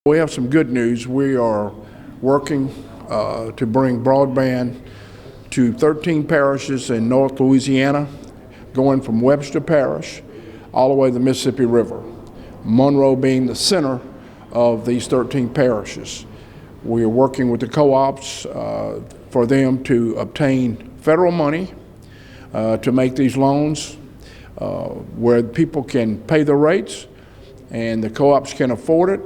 We have some good news. We are working to bring broadband to 13 parishes in North Louisiana, going from Webster Parish all the way to the Mississippi River, Monroe being the center of these 13 parishes. We are working with the co-ops for them to obtain federal money to make these loans where people can pay the rates and the co-ops can afford it.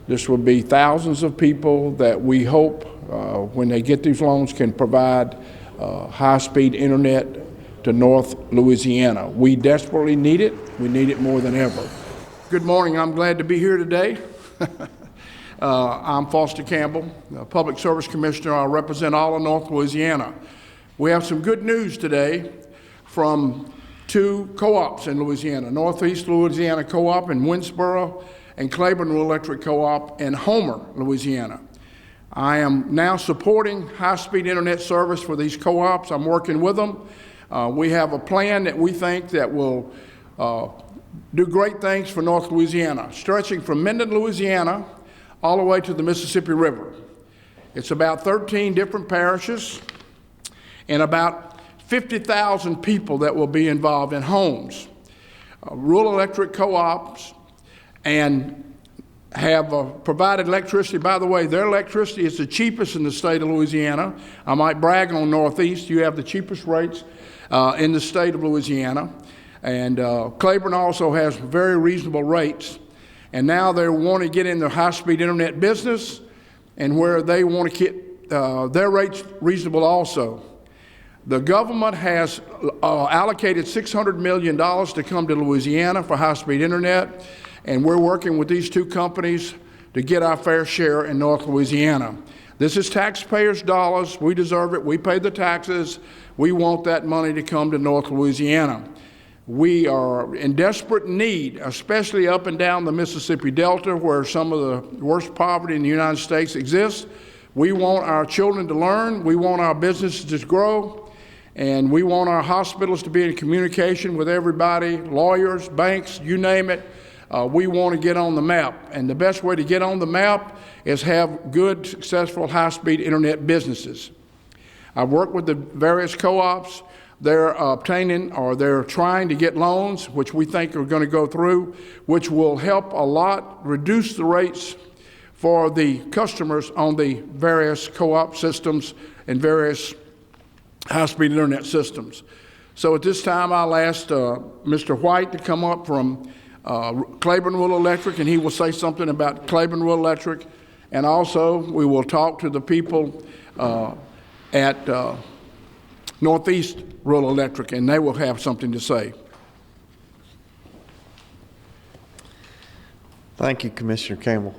This will be thousands of people that we hope when they get these loans can provide high-speed internet to North Louisiana. We desperately need it. We need it more than ever. Good morning. I'm glad to be here today. I'm Foster Campbell, Public Service Commissioner. I represent all of North Louisiana. We have some good news today from two co-ops in Louisiana, Northeast Louisiana Co-op in Winsboro and Clairborne Electric Co-op in Homer, Louisiana. I am now supporting high-speed internet service for these co-ops. I'm working with them. We have a plan that we think that will do great things for North Louisiana, stretching from Minden, Louisiana, all the way to the Mississippi River. It's about 13 different parishes and about 50,000 people that will be involved in homes. Rural electric co-ops and have provided electricity. By the way, their electricity is the cheapest in the state of Louisiana. I might brag on Northeast. You have the cheapest rates in the state of Louisiana. And Clairborne also has very reasonable rates. And now they want to get in the high-speed internet business, and where they want to get their rates reasonable also. The government has allocated $600 million to come to Louisiana for high-speed internet, and we're working with these two companies to get our fair share in North Louisiana. This is taxpayers' dollars. We deserve it. We pay the taxes. We want that money to come to North Louisiana. We are in desperate need, especially up and down the Mississippi Delta, where some of the worst poverty in the United States exists. We want our children to learn. We want our businesses to grow. And we want our hospitals to be in communication with everybody, lawyers, banks, you name it. We want to get on the map. And the best way to get on the map is have good, successful, high-speed internet businesses. I've worked with the various co-ops. They're obtaining, or they're trying to get loans, which we think are going to go through, which will help a lot reduce the rates for the customers on the various co-op systems and various high-speed internet systems. So at this time, I'll ask Mr. White to come up from Clairborne Rural Electric, and he will say something about Clairborne Rural Electric. And also, we will talk to the people at Northeast Rural Electric, and they will have something to say. Thank you, Commissioner Campbell.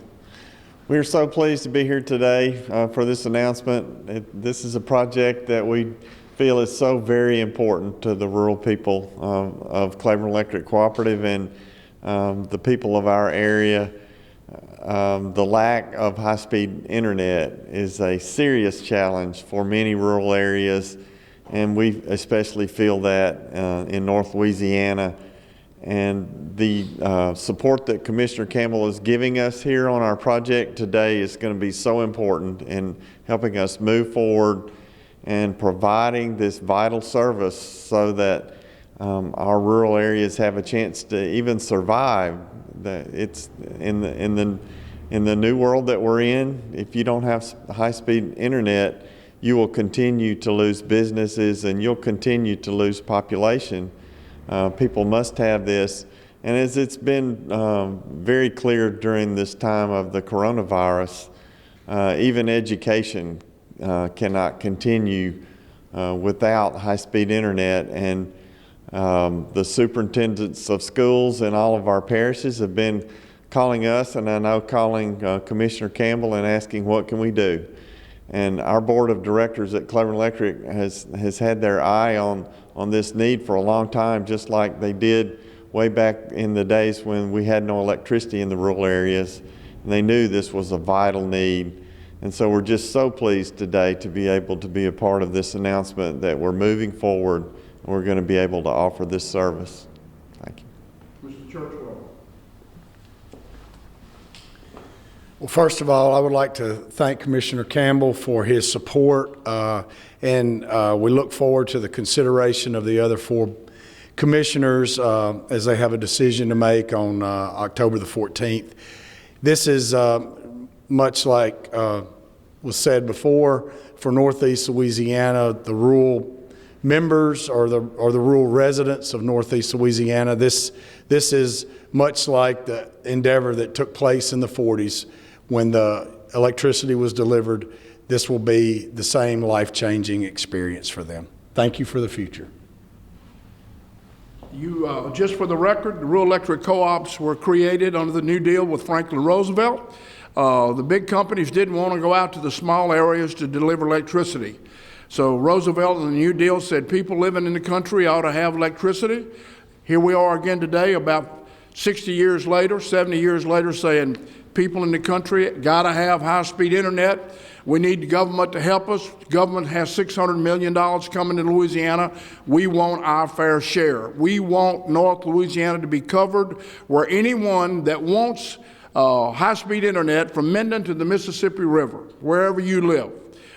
We are so pleased to be here today for this announcement. This is a project that we feel is so very important to the rural people of Clairborne Electric Cooperative and the people of our area. The lack of high-speed internet is a serious challenge for many rural areas, and we especially feel that in North Louisiana. And the support that Commissioner Campbell is giving us here on our project today is going to be so important in helping us move forward and providing this vital service so that our rural areas have a chance to even survive. It's in the new world that we're in. If you don't have high-speed internet, you will continue to lose businesses and you'll continue to lose population. People must have this, and as it's been very clear during this time of the coronavirus, even education cannot continue without high-speed internet. And the superintendents of schools in all of our parishes have been calling us, and I know calling Commissioner Campbell and asking what can we do. And our board of directors at Clairborne Electric has had their eye on this need for a long time, just like they did way back in the days when we had no electricity in the rural areas. And they knew this was a vital need. And so we're just so pleased today to be able to be a part of this announcement that we're moving forward and we're going to be able to offer this service. Thank you. Mr. CHURCHWELL. Well, first of all, I would like to thank Commissioner Campbell for his support, and we look forward to the consideration of the other 4 commissioners as they have a decision to make on October the 14th. This is much like was said before, for Northeast Louisiana, the rural members or the rural residents of Northeast Louisiana. This is much like the endeavor that took place in the 40s when the electricity was delivered. This will be the same life-changing experience for them. Thank you for the future. Just for the record, the rural electric co-ops were created under the New Deal with Franklin Roosevelt. The big companies didn't want to go out to the small areas to deliver electricity. So Roosevelt and the New Deal said people living in the country ought to have electricity. Here we are again today, about 60 years later, 70 years later, saying people in the country got to have high-speed internet. We need the government to help us. The government has $600 million coming to Louisiana. We want our fair share. We want North Louisiana to be covered, where anyone that wants high-speed internet from Minden to the Mississippi River, wherever you live,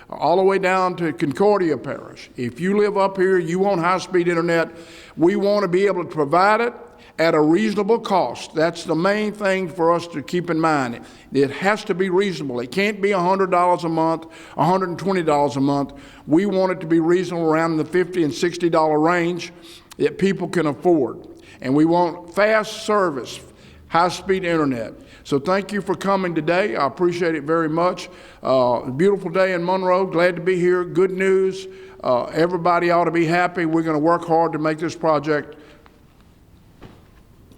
all the way down to Concordia Parish. If you live up here, you want high-speed internet, we want to be able to provide it at a reasonable cost. That's the main thing for us to keep in mind. It has to be reasonable. It can't be $100 a month, $120 a month. We want it to be reasonable, around the $50 and $60 range that people can afford. And we want fast service, high-speed internet. So thank you for coming today. I appreciate it very much. A beautiful day in Monroe. Glad to be here. Good news. Everybody ought to be happy. We're going to work hard to make this project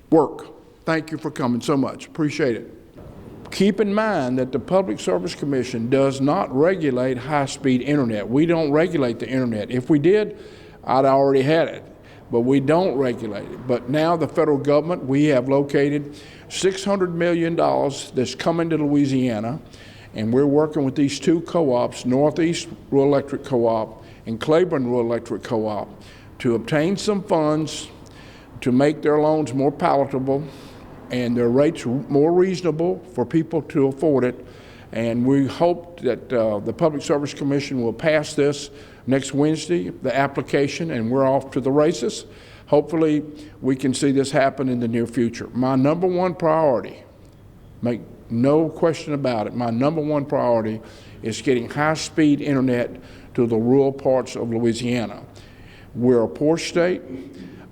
work. Thank you for coming so much. Appreciate it. Keep in mind that the Public Service Commission does not regulate high-speed internet. We don't regulate the internet. If we did, I'd already had it. But we don't regulate it. But now the federal government, we have located $600 million that's coming to Louisiana, and we're working with these 2 co-ops, Northeast Rural Electric Co-op and Clairborne Rural Electric Co-op, to obtain some funds to make their loans more palatable and their rates more reasonable for people to afford it. And we hope that the Public Service Commission will pass this next Wednesday, the application, and we're off to the races. Hopefully, we can see this happen in the near future. My number 1 priority, make no question about it, my number 1 priority is getting high-speed internet to the rural parts of Louisiana. We're a poor state.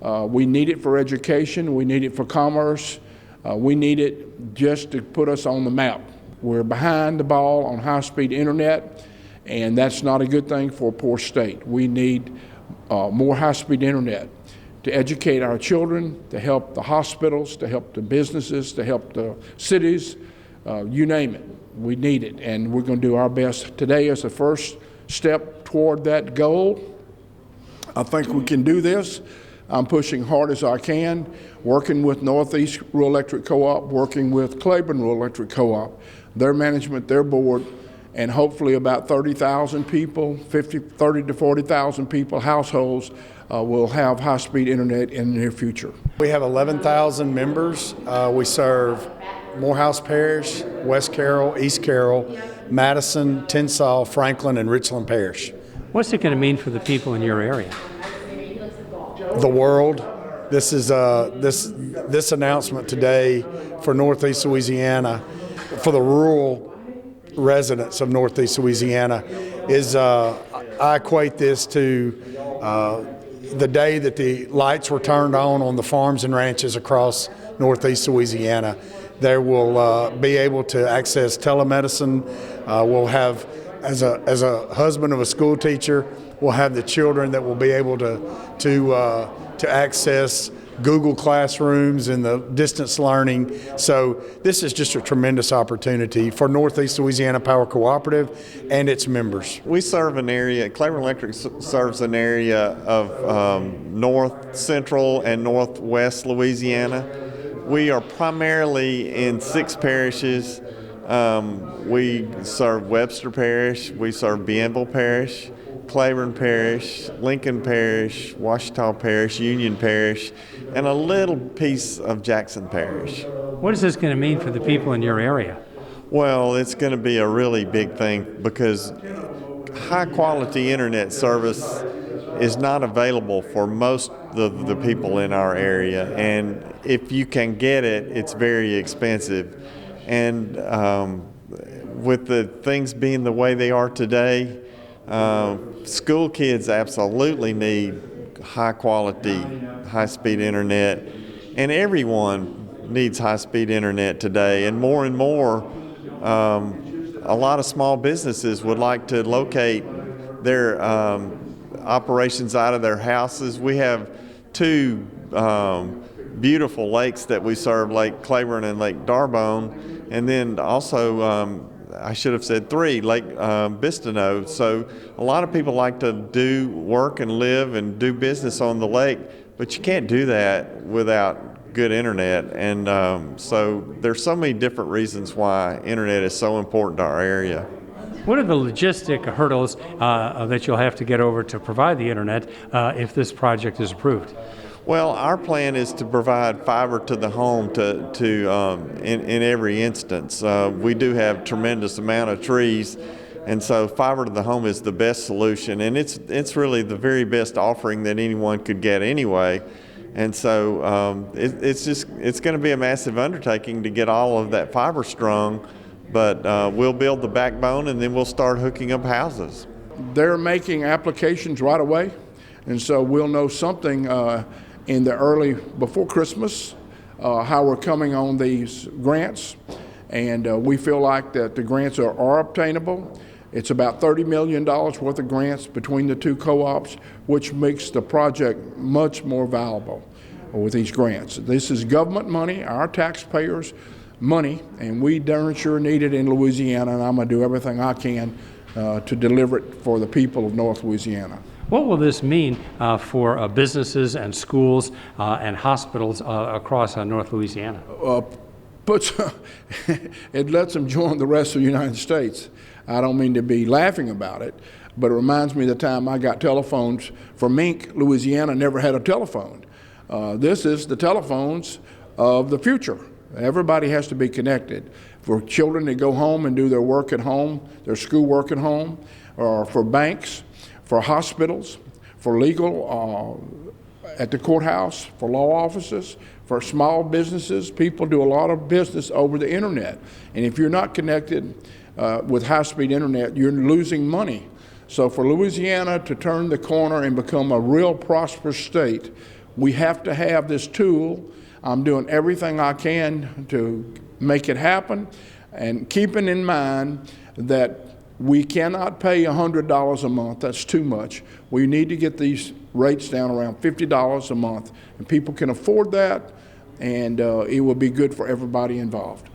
We need it for education. We need it for commerce. We need it just to put us on the map. We're behind the ball on high-speed internet, and that's not a good thing for a poor state. We need more high-speed internet to educate our children, to help the hospitals, to help the businesses, to help the cities, you name it. We need it, and we're going to do our best. Today is the first step toward that goal. I think we can do this. I'm pushing hard as I can, working with Northeast Rural Electric Co-op, working with Clairborne Rural Electric Co-op, their management, their board, and hopefully about 30,000 people, 30 to 40,000 people, households, will have high-speed internet in the near future. We have 11,000 members. We serve Morehouse Parish, West Carroll, East Carroll, Madison, Tensall, Franklin, and Richland Parish. What's it going to mean for the people in your area? The world. This is this announcement today for Northeast Louisiana, for the rural residents of Northeast Louisiana, is I equate this to the day that the lights were turned on the farms and ranches across Northeast Louisiana. They will be able to access telemedicine. We'll have, as a husband of a school teacher, we'll have the children that will be able to access Google Classrooms and the distance learning. So this is just a tremendous opportunity for Northeast Louisiana Power Cooperative and its members. We serve an area, Clairborne Electric serves an area of north central and northwest Louisiana. We are primarily in 6 parishes. We serve Webster Parish, we serve Bienville Parish, Clairborne Parish, Lincoln Parish, Ouachita Parish, Union Parish, and a little piece of Jackson Parish. What is this going to mean for the people in your area? Well, it's going to be a really big thing because high quality internet service is not available for most of the people in our area, and if you can get it, it's very expensive. And with the things being the way they are today, school kids absolutely need high quality, high speed internet, and everyone needs high speed internet today. And more, a lot of small businesses would like to locate their operations out of their houses. We have two beautiful lakes that we serve, Lake Clairborne and Lake Darbone, and then also I should have said three, Lake Bistino. So a lot of people like to do work and live and do business on the lake, but you can't do that without good internet. And so there's so many different reasons why internet is so important to our area. What are the logistic hurdles that you'll have to get over to provide the internet if this project is approved? Well, our plan is to provide fiber to the home in every instance. We do have tremendous amount of trees, and so fiber to the home is the best solution, and it's really the very best offering that anyone could get anyway. And so it's going to be a massive undertaking to get all of that fiber strung, but we'll build the backbone and then we'll start hooking up houses. They're making applications right away, and so we'll know something in the before Christmas, how we're coming on these grants, and we feel like that the grants are obtainable. It's about $30 million worth of grants between the two co-ops, which makes the project much more valuable with these grants. This is government money, our taxpayers' money, and we darn sure need it in Louisiana, and I'm going to do everything I can to deliver it for the people of North Louisiana. What will this mean for businesses and schools and hospitals across North Louisiana? It lets them join the rest of the United States. I don't mean to be laughing about it, but it reminds me of the time I got telephones from Mink. Louisiana never had a telephone. This is the telephones of the future. Everybody has to be connected. For children to go home and do their work at home, their school work at home, or for banks, for hospitals, for legal at the courthouse, for law offices, for small businesses. People do a lot of business over the internet. And if you're not connected with high-speed internet, you're losing money. So for Louisiana to turn the corner and become a real prosperous state, we have to have this tool. I'm doing everything I can to make it happen, and keeping in mind that we cannot pay $100 a month. That's too much. We need to get these rates down around $50 a month, and people can afford that, and it will be good for everybody involved.